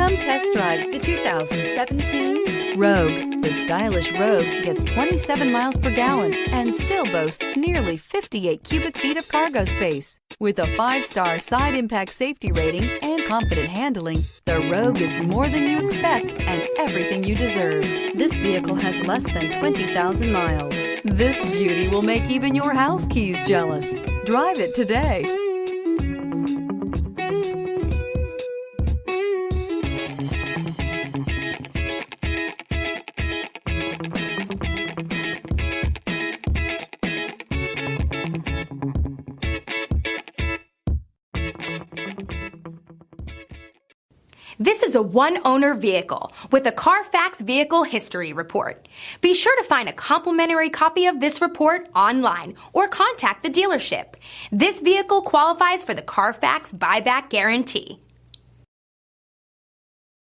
Come test drive the 2017 Rogue. The stylish Rogue gets 27 miles per gallon and still boasts nearly 58 cubic feet of cargo space. With a 5-star side impact safety rating and confident handling, the Rogue is more than you expect and everything you deserve. This vehicle has less than 20,000 miles. This beauty will make even your house keys jealous. Drive it today. This is a one-owner vehicle with a Carfax Vehicle History Report. Be sure to find a complimentary copy of this report online or contact the dealership. This vehicle qualifies for the Carfax Buyback Guarantee.